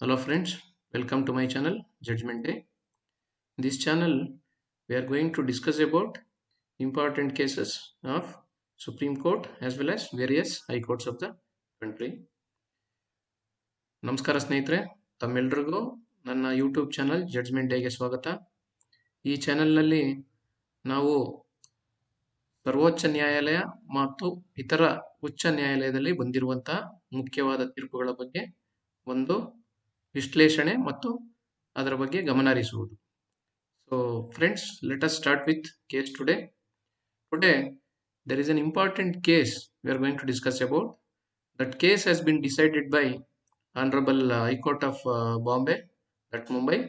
Hello friends, welcome to my channel Judgment Day. In this channel, we are going to discuss about important cases of Supreme Court as well as various high courts of the country. ನಮಸ್ಕಾರ ಸ್ನೇಹಿತರೆ, ತಮ್ಮೆಲ್ಲರಿಗೂ ನನ್ನ YouTube channel judgment ಡೇಗೆ ಸ್ವಾಗತ. ಈ ಚಾನೆಲ್ನಲ್ಲಿ ನಾವು ಸರ್ವೋಚ್ಚ ನ್ಯಾಯಾಲಯ ಮತ್ತು ಇತರ ಉಚ್ಚ ನ್ಯಾಯಾಲಯದಲ್ಲಿ ಬಂದಿರುವಂತಹ ಮುಖ್ಯವಾದ ತೀರ್ಪುಗಳ ಬಗ್ಗೆ ಒಂದು ವಿಶ್ಲೇಷಣೆ ಮತ್ತು ಅದರ ಬಗ್ಗೆ ಗಮನ ಹರಿಸುವುದು. So friends, let us start with case today. Today there is an important case we are going to discuss about. That case has been decided by Honorable High Court of Bombay, that Mumbai.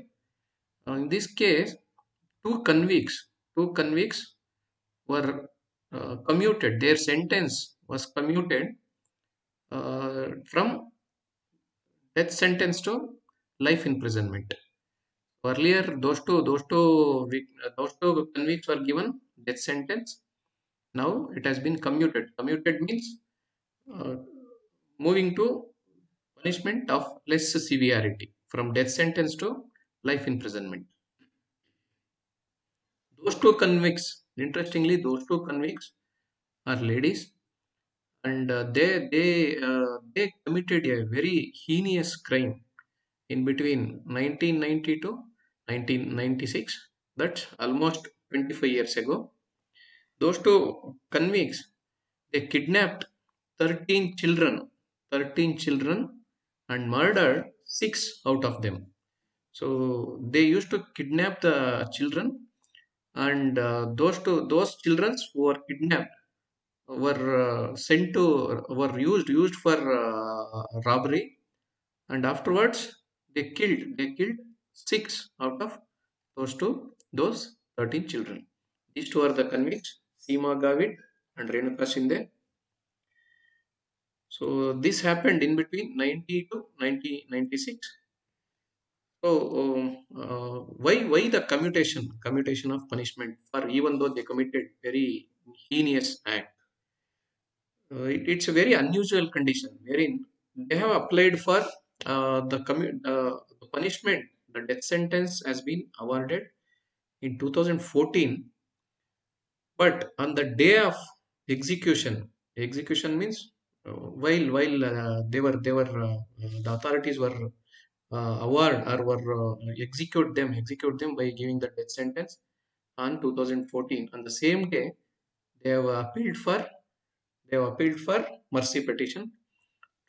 In this case, two convicts were commuted. Their sentence was commuted from death sentence to life imprisonment. Earlier, those two convicts were given death sentence. Now it has been commuted. Commuted means moving to punishment of less severity from death sentence to life imprisonment. Those two convicts, interestingly, those two convicts are ladies, and they committed a very heinous crime in between 1990 to 1996. That's almost 25 years ago. Those two convicts, they kidnapped 13 children and murdered 6 out of them. So they used to kidnap the children, and those children who were kidnapped were used for robbery, and afterwards they killed 6 out of those 13 children. These two are the convicts, Seema Gavit and Renuka Shinde. So this happened in between 90 to 1996. So why the commutation of punishment for, even though they committed very heinous act? It's a very unusual condition wherein they have applied for the punishment. The death sentence has been awarded in 2014, but on the day of execution means while they were the authorities were award or were execute them by giving the death sentence on 2014. On the same day, they have appealed for mercy petition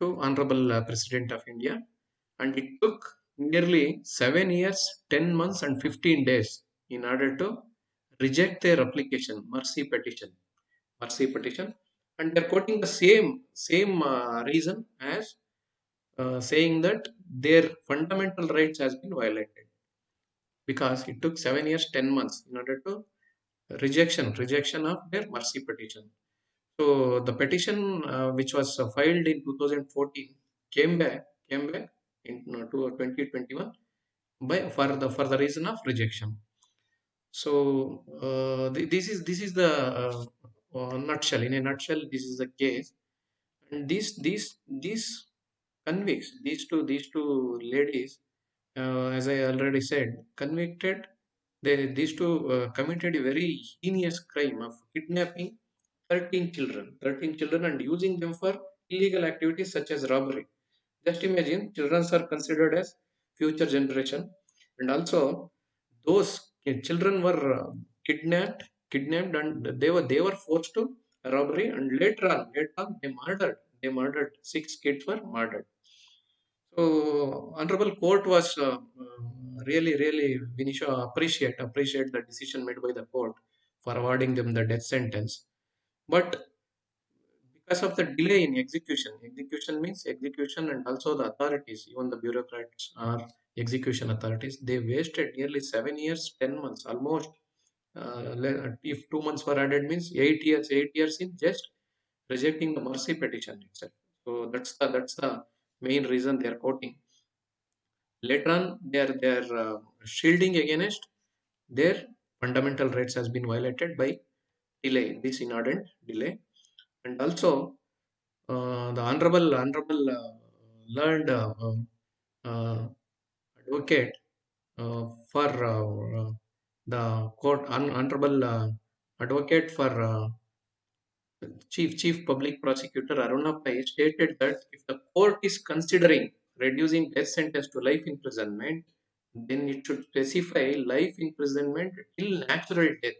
to Honorable President of India, and it took nearly 7 years, 10 months, and 15 days in order to reject their application, mercy petition, and they're quoting the same reason as saying that their fundamental rights has been violated, because it took 7 years, 10 months in order to rejection of their mercy petition. So the petition which was filed in 2014 came back in to 2021 for the reason of rejection. So this is the nutshell. In a nutshell, this is the case. And these convicts, these two ladies, as I already said, convicted. These two committed a very heinous crime of kidnapping 13 children and using them for illegal activities such as robbery. Just imagine, children are considered as future generation, and also those children were kidnapped, and they were forced to robbery, and later on they murdered 6 kids were murdered. So honorable court was really, we need to appreciate the decision made by the court for awarding them the death sentence. But because of the delay in execution means execution, and also the authorities, even the bureaucrats or execution authorities, they wasted nearly 7 years, 10 months, almost if 2 months were added means 8 years in just rejecting the mercy petition itself. So that's the main reason they are quoting. Later on, they are shielding against their fundamental rights has been violated by this inordinate delay. And also the honorable learned advocate for the court, honorable advocate for Chief Public Prosecutor Aruna Pai stated that if the court is considering reducing death sentence to life imprisonment, then it should specify life imprisonment till natural death,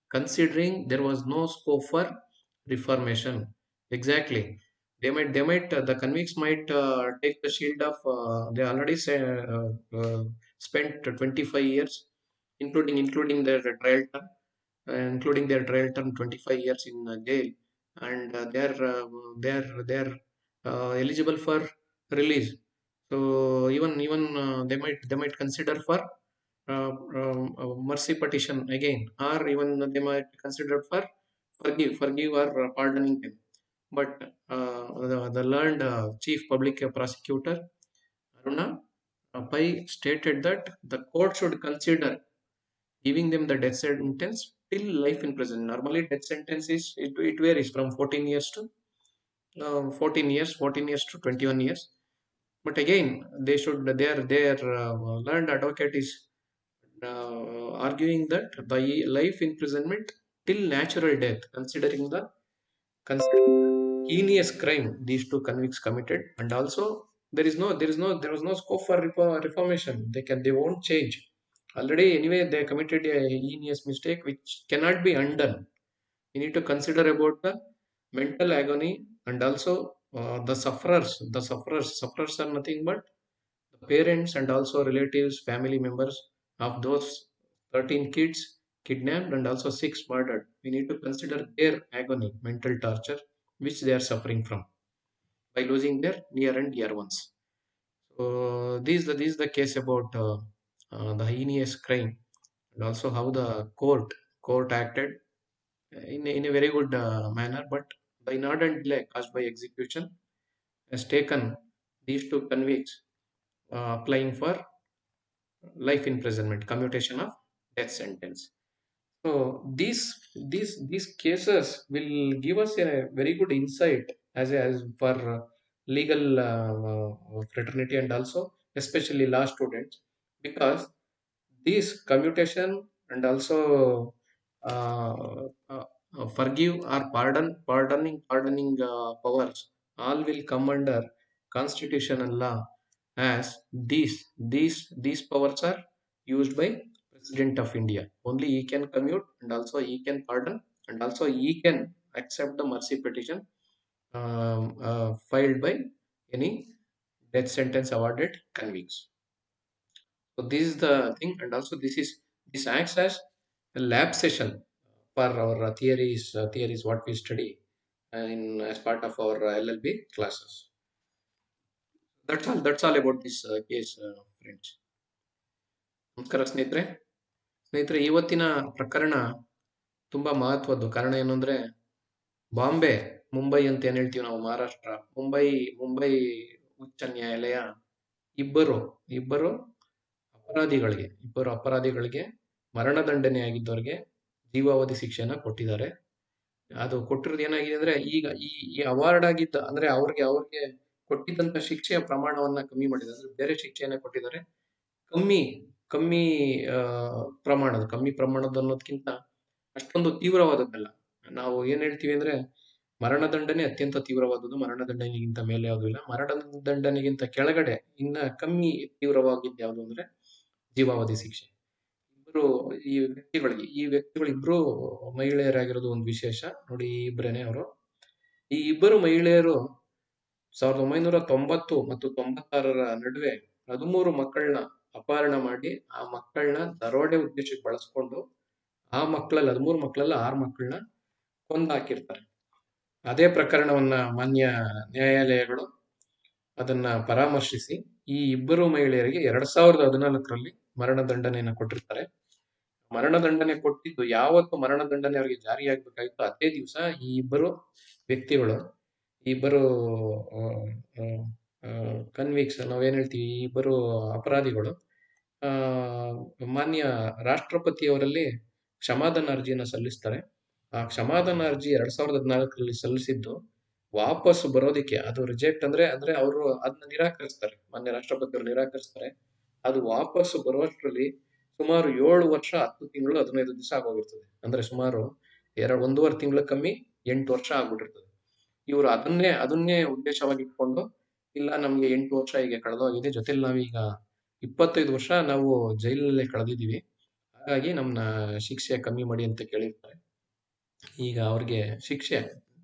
considering there was no scope for reformation. Exactly. The convicts might take the shield of, they already spent 25 years, including their trial term, including their trial term 25 years in jail, and they're eligible for release. So even they might consider for mercy petition again, or even they might consider for forgive or pardoning them. But the learned chief public prosecutor Aruna Pai stated that the court should consider giving them the death sentence till life in prison. Normally, death sentence it varies from 14 years to 14 years to 21 years. But again, their learned advocate is arguing that the life imprisonment till natural death, considering heinous crime these two convicts committed, and also there was no scope for reformation. They won't change. Already anyway they committed a heinous mistake which cannot be undone. We need to consider about the mental agony, and also the sufferers are nothing but the parents and also relatives, family members of those 13 kids kidnapped and also 6 murdered. We need to consider their agony, mental torture which they are suffering from by losing their near and dear ones. So this is the case about the heinous crime, and also how the court acted in a very good manner. But the inordinate delay caused by execution has taken these two convicts applying for life imprisonment, commutation of death sentence. So these cases will give us a very good insight as for legal fraternity, and also especially law students, because these commutation and also forgive or pardoning powers all will come under constitutional law, as these powers are used by President of India. Only he can commute, and also he can pardon, and also he can accept the mercy petition filed by any death sentence awarded convicts. So this is the thing, and also this acts as a lab session for our theories what we study in as part of our LLB classes. That's all about this case, friends. ನಮಸ್ಕಾರ ಸ್ನೇಹಿತರೆ, ಇವತ್ತಿನ ಪ್ರಕರಣ ತುಂಬಾ ಮಹತ್ವದ್ದು. ಕಾರಣ ಏನು ಅಂದ್ರೆ, ಬಾಂಬೆ, ಮುಂಬೈ ಅಂತ ಏನ್ ಹೇಳ್ತೀವಿ ನಾವು, ಮಹಾರಾಷ್ಟ್ರ, ಮುಂಬೈ ಉಚ್ಚ ನ್ಯಾಯಾಲಯ ಇಬ್ಬರು ಅಪರಾಧಿಗಳಿಗೆ ಮರಣದಂಡನೆ ಆಗಿದ್ದವರಿಗೆ ಜೀವಾವಧಿ ಶಿಕ್ಷೆಯನ್ನ ಕೊಟ್ಟಿದ್ದಾರೆ. ಅದು ಕೊಟ್ಟಿರೋದು ಏನಾಗಿದೆ ಅಂದ್ರೆ, ಈಗ ಈ ಅವಾರ್ಡ್ ಆಗಿದ್ದ ಅಂದ್ರೆ ಅವ್ರಿಗೆ ಕೊಟ್ಟಿದ್ದಂತ ಶಿಕ್ಷೆಯ ಪ್ರಮಾಣವನ್ನ ಕಮ್ಮಿ ಮಾಡಿದ್ದಾರೆ. ಅಂದ್ರೆ ಬೇರೆ ಶಿಕ್ಷೆಯನ್ನ ಕೊಟ್ಟಿದ್ದಾರೆ, ಕಮ್ಮಿ ಕಮ್ಮಿ ಪ್ರಮಾಣದ ಅನ್ನೋದಕ್ಕಿಂತ ಅಷ್ಟೊಂದು ತೀವ್ರವಾದದ್ದಲ್ಲ. ನಾವು ಏನ್ ಹೇಳ್ತೀವಿ ಅಂದ್ರೆ, ಮರಣದಂಡನೆ ಅತ್ಯಂತ ತೀವ್ರವಾದದ್ದು, ಮರಣದಂಡನೆಗಿಂತ ಮೇಲೆ ಯಾವುದೂ ಇಲ್ಲ. ಮರಣದಂಡನೆಗಿಂತ ಕೆಳಗಡೆ ಇನ್ನ ಕಮ್ಮಿ ತೀವ್ರವಾಗಿದ್ದು ಯಾವುದು ಅಂದ್ರೆ ಜೀವಾವಧಿ ಶಿಕ್ಷೆ. ಈ ವ್ಯಕ್ತಿಗಳು ಇಬ್ರು ಮಹಿಳೆಯರಾಗಿರೋದು ಒಂದು ವಿಶೇಷ ನೋಡಿ. ಈ ಇಬ್ಬರು ಮಹಿಳೆಯರು 1990 ಮತ್ತು 96ರ ನಡುವೆ 13 ಮಕ್ಕಳನ್ನ ಅಪಹರಣ ಮಾಡಿ, ಆ ಮಕ್ಕಳನ್ನ ದರೋಡೆ ಉದ್ದೇಶಕ್ಕೆ ಬಳಸ್ಕೊಂಡು, ಆ ಮಕ್ಕಳಲ್ಲಿ 13 ಮಕ್ಕಳಲ್ಲ 6 ಮಕ್ಕಳನ್ನ ಕೊಂದಾಕಿರ್ತಾರೆ. ಅದೇ ಪ್ರಕರಣವನ್ನ ಮಾನ್ಯ ನ್ಯಾಯಾಲಯಗಳು ಅದನ್ನ ಪರಾಮರ್ಶಿಸಿ ಈ ಇಬ್ಬರು ಮಹಿಳೆಯರಿಗೆ 2014ರಲ್ಲಿ ಮರಣದಂಡನೆಯನ್ನ ಕೊಟ್ಟಿರ್ತಾರೆ. ಮರಣದಂಡನೆ ಕೊಟ್ಟಿದ್ದು ಯಾವತ್ತು ಮರಣದಂಡನೆ ಅವರಿಗೆ ಜಾರಿಯಾಗಬೇಕಾಗಿತ್ತು ಅದೇ ದಿವಸ ಈ ಇಬ್ಬರು ವ್ಯಕ್ತಿಗಳು, ಇಬ್ಬರು ಕನ್ವಿಕ್ಸ್ ನಾವೇನ್ ಹೇಳ್ತೀವಿ, ಈ ಇಬ್ಬರು ಅಪರಾಧಿಗಳು ಮಾನ್ಯ ರಾಷ್ಟ್ರಪತಿಯವರಲ್ಲಿ ಕ್ಷಮಾದಾನ ಅರ್ಜಿಯನ್ನು ಸಲ್ಲಿಸ್ತಾರೆ. ಆ ಕ್ಷಮಾದಾನ ಅರ್ಜಿ 2014ರಲ್ಲಿ ಸಲ್ಲಿಸಿದ್ದು ವಾಪಸ್ ಬರೋದಿಕ್ಕೆ, ಅದು ರಿಜೆಕ್ಟ್ ಅಂದ್ರೆ ಅವರು ಅದನ್ನ ನಿರಾಕರಿಸ್ತಾರೆ, ಮಾನ್ಯ ರಾಷ್ಟ್ರಪತಿಯವರು ನಿರಾಕರಿಸ್ತಾರೆ. ಅದು ವಾಪಸ್ಸು ಬರುವಷ್ಟರಲ್ಲಿ ಸುಮಾರು 7 ವರ್ಷ 10 ತಿಂಗಳು 15 ದಿವಸ ಆಗೋಗಿರ್ತದೆ. ಅಂದ್ರೆ ಸುಮಾರು 1.5 ತಿಂಗಳು ಕಮ್ಮಿ 8 ವರ್ಷ ಆಗ್ಬಿಟ್ಟಿರ್ತದೆ. ಇವರು ಅದನ್ನೇ ಉದ್ದೇಶವಾಗಿ ಇಟ್ಕೊಂಡು, ಇಲ್ಲ ನಮ್ಗೆ 8 ವರ್ಷ ಈಗ ಕಳೆದೋಗಿದೆ, ಜೊತೆಲಿ ನಾವೀಗ 25 ವರ್ಷ ನಾವು ಜೈಲಿನಲ್ಲೇ ಕಳೆದಿದ್ದೀವಿ, ಹಾಗಾಗಿ ನಮ್ನ ಶಿಕ್ಷೆ ಕಮ್ಮಿ ಮಾಡಿ ಅಂತ ಕೇಳಿರ್ತಾರೆ. ಈಗ ಅವ್ರಿಗೆ ಶಿಕ್ಷೆ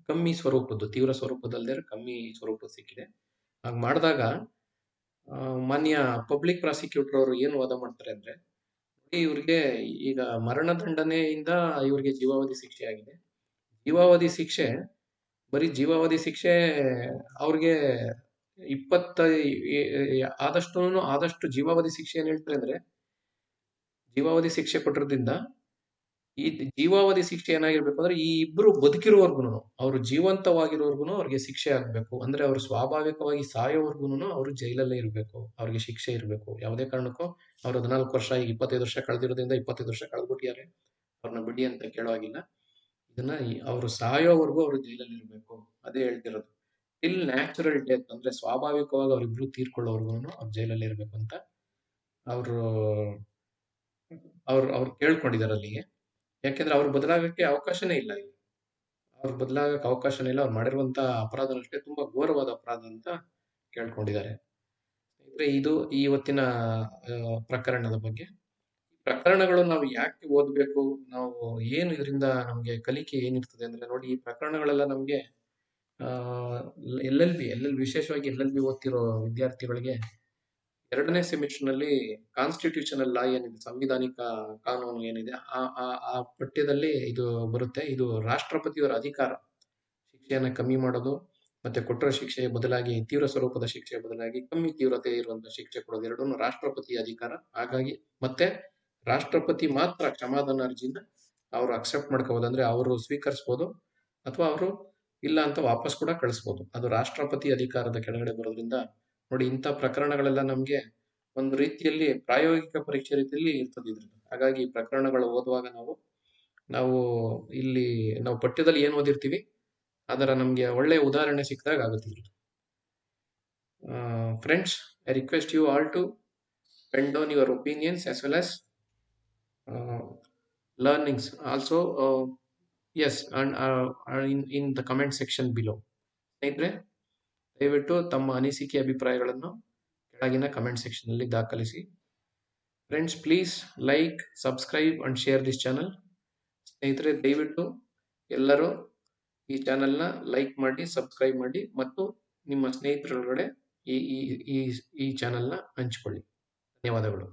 ಕಮ್ಮಿ ಸ್ವರೂಪದ್ದು, ತೀವ್ರ ಸ್ವರೂಪದಲ್ಲದೆ ಕಮ್ಮಿ ಸ್ವರೂಪದ್ದು ಸಿಕ್ಕಿದೆ. ಹಾಗೆ ಮಾಡಿದಾಗ ಮಾನ್ಯ ಪಬ್ಲಿಕ್ ಪ್ರಾಸಿಕ್ಯೂಟರ್ ಅವರು ಏನು ವಾದ ಮಾಡ್ತಾರೆ ಅಂದ್ರೆ, ಇವ್ರಿಗೆ ಈಗ ಮರಣದಂಡನೆಯಿಂದ ಇವ್ರಿಗೆ ಜೀವಾವಧಿ ಶಿಕ್ಷೆ ಆಗಿದೆ. ಜೀವಾವಧಿ ಶಿಕ್ಷೆ ಬರೀ ಜೀವಾವಧಿ ಶಿಕ್ಷೆ ಅವ್ರಿಗೆ 20 ಆದಷ್ಟು ಜೀವಾವಧಿ ಶಿಕ್ಷೆ ಏನ್ ಹೇಳ್ತಾರೆ ಅಂದ್ರೆ, ಜೀವಾವಧಿ ಶಿಕ್ಷೆ ಕೊಟ್ಟಿರೋದ್ರಿಂದ ಈ ಜೀವಾವಧಿ ಶಿಕ್ಷೆ ಏನಾಗಿರ್ಬೇಕು ಅಂದ್ರೆ, ಈ ಇಬ್ರು ಬದುಕಿರುವವರ್ಗುನು, ಅವರು ಜೀವಂತವಾಗಿರೋರ್ಗುನು ಅವ್ರಿಗೆ ಶಿಕ್ಷೆ ಆಗ್ಬೇಕು. ಅಂದ್ರೆ ಅವ್ರು ಸ್ವಾಭಾವಿಕವಾಗಿ ಸಾಯೋವರ್ಗುನು ಅವರು ಜೈಲಲ್ಲೇ ಇರ್ಬೇಕು, ಅವ್ರಿಗೆ ಶಿಕ್ಷೆ ಇರ್ಬೇಕು. ಯಾವುದೇ ಕಾರಣಕ್ಕೂ ಅವ್ರು 14 ವರ್ಷ ಈಗ 25 ವರ್ಷ ಕಳೆದಿರೋದ್ರಿಂದ 25 ವರ್ಷ ಕಳೆದ್ಬಿಟ್ಟಿದ್ದಾರೆ, ಅವ್ರನ್ನ ಬಿಡಿ ಅಂತ ಕೇಳೋ ಹಾಗಿಲ್ಲ. ಇದನ್ನ ಅವರು ಸಾಯೋವರೆಗೂ ಅವರು ಜೈಲಲ್ಲಿ ಇರ್ಬೇಕು, ಅದೇ ಹೇಳ್ತಿರೋದು. ಟಿಲ್ ನ್ಯಾಚುರಲ್ ಡೆತ್ ಅಂದ್ರೆ ಸ್ವಾಭಾವಿಕವಾಗಿ ಅವರಿಬ್ರು ತೀರ್ಕೊಳ್ಳೋವರೆಗೂ ಅವ್ರು ಜೈಲಲ್ಲಿ ಇರ್ಬೇಕು ಅಂತ ಅವರು ಅವ್ರು ಕೇಳ್ಕೊಂಡಿದ್ದಾರೆ ಅಲ್ಲಿಗೆ. ಯಾಕೆಂದ್ರೆ ಅವ್ರು ಬದಲಾಗಕ್ಕೆ ಅವಕಾಶನೇ ಇಲ್ಲ ಇಲ್ಲಿ. ಅವ್ರು ಬದಲಾಗಕ್ಕೆ ಅವಕಾಶನೇ ಇಲ್ಲ. ಅವ್ರು ಮಾಡಿರುವಂತ ಅಪರಾಧನಷ್ಟೇ ತುಂಬಾ ಘೋರವಾದ ಅಪರಾಧ ಅಂತ ಕೇಳ್ಕೊಂಡಿದ್ದಾರೆ. ಅಂದ್ರೆ ಇದು ಇವತ್ತಿನ ಪ್ರಕರಣದ ಬಗ್ಗೆ. ಪ್ರಕರಣಗಳು ನಾವು ಯಾಕೆ ಓದ್ಬೇಕು, ನಾವು ಏನು ಇದರಿಂದ ನಮ್ಗೆ ಕಲಿಕೆ ಏನಿರ್ತದೆ ಅಂದ್ರೆ, ನೋಡಿ ಈ ಪ್ರಕರಣಗಳೆಲ್ಲ ನಮ್ಗೆ ಎಲ್ ವಿಶೇಷವಾಗಿ LLB ಓದ್ತಿರೋ ವಿದ್ಯಾರ್ಥಿಗಳಿಗೆ 2ನೇ ಸೆಮಿಸ್ಟರ್ ನಲ್ಲಿ ಕಾನ್ಸ್ಟಿಟ್ಯೂಷನಲ್ ಲಾ ಏನಿದೆ, ಸಂವಿಧಾನಿಕ ಕಾನೂನು ಏನಿದೆ, ಆ ಪಠ್ಯದಲ್ಲಿ ಇದು ಬರುತ್ತೆ. ಇದು ರಾಷ್ಟ್ರಪತಿಯವರ ಅಧಿಕಾರ ಶಿಕ್ಷೆಯನ್ನ ಕಮ್ಮಿ ಮಾಡೋದು, ಮತ್ತೆ ಕೊಟ್ಟಿರೋ ಶಿಕ್ಷೆಯ ಬದಲಾಗಿ ತೀವ್ರ ಸ್ವರೂಪದ ಶಿಕ್ಷೆಯ ಬದಲಾಗಿ ಕಮ್ಮಿ ತೀವ್ರತೆ ಇರುವಂತಹ ಶಿಕ್ಷೆ ಕೊಡೋದು, ಎರಡನ್ನೂ ರಾಷ್ಟ್ರಪತಿ ಅಧಿಕಾರ. ಹಾಗಾಗಿ ಮತ್ತೆ ರಾಷ್ಟ್ರಪತಿ ಮಾತ್ರ ಕ್ಷಮಾದಾನ ಅರ್ಜಿನ ಅವರು ಅಕ್ಸೆಪ್ಟ್ ಮಾಡ್ಕೋಬಹುದು, ಅಂದ್ರೆ ಅವರು ಸ್ವೀಕರಿಸಬಹುದು, ಅಥವಾ ಅವರು ಇಲ್ಲ ಅಂತ ವಾಪಸ್ ಕೂಡ ಕಳಿಸ್ಬೋದು. ಅದು ರಾಷ್ಟ್ರಪತಿ ಅಧಿಕಾರದ ಕೆಳಗಡೆ ಬರೋದ್ರಿಂದ ನೋಡಿ, ಇಂಥ ಪ್ರಕರಣಗಳೆಲ್ಲ ನಮ್ಗೆ ಒಂದು ರೀತಿಯಲ್ಲಿ ಪ್ರಾಯೋಗಿಕ ಪರೀಕ್ಷೆ ರೀತಿಯಲ್ಲಿ ಇರ್ತದೆ ಇದ್ರದ್ದು. ಹಾಗಾಗಿ ಈ ಪ್ರಕರಣಗಳು ಓದುವಾಗ ನಾವು ಇಲ್ಲಿ ನಾವು ಪಠ್ಯದಲ್ಲಿ ಏನ್ ಓದಿರ್ತೀವಿ ಅದರ ನಮ್ಗೆ ಒಳ್ಳೆಯ ಉದಾಹರಣೆ ಸಿಕ್ಕಿದಾಗ ಆಗುತ್ತೆ ಇದ್ರದ್ದು. Friends, I request you all to pen down your opinions as well as learnings also. Yes, and in the comment section below. ಸ್ನೇಹಿತರೆ, ದಯವಿಟ್ಟು ತಮ್ಮ ಅನಿಸಿಕೆ ಅಭಿಪ್ರಾಯಗಳನ್ನು ಕೆಳಗಿನ ಕಮೆಂಟ್ ಸೆಕ್ಷನ್ ಅಲ್ಲಿ ದಾಖಲಿಸಿ. Friends, please like, subscribe and share this channel. ಸ್ನೇಹಿತರೆ, ದಯವಿಟ್ಟು ಎಲ್ಲರೂ ಈ ಚಾನಲ್ನ ಲೈಕ್ ಮಾಡಿ, ಸಬ್ಸ್ಕ್ರೈಬ್ ಮಾಡಿ ಮತ್ತು ನಿಮ್ಮ ಸ್ನೇಹಿತರೊಳಗಡೆ ಈ ಚಾನಲ್ನ ಹಂಚಿಕೊಳ್ಳಿ. ಧನ್ಯವಾದಗಳು.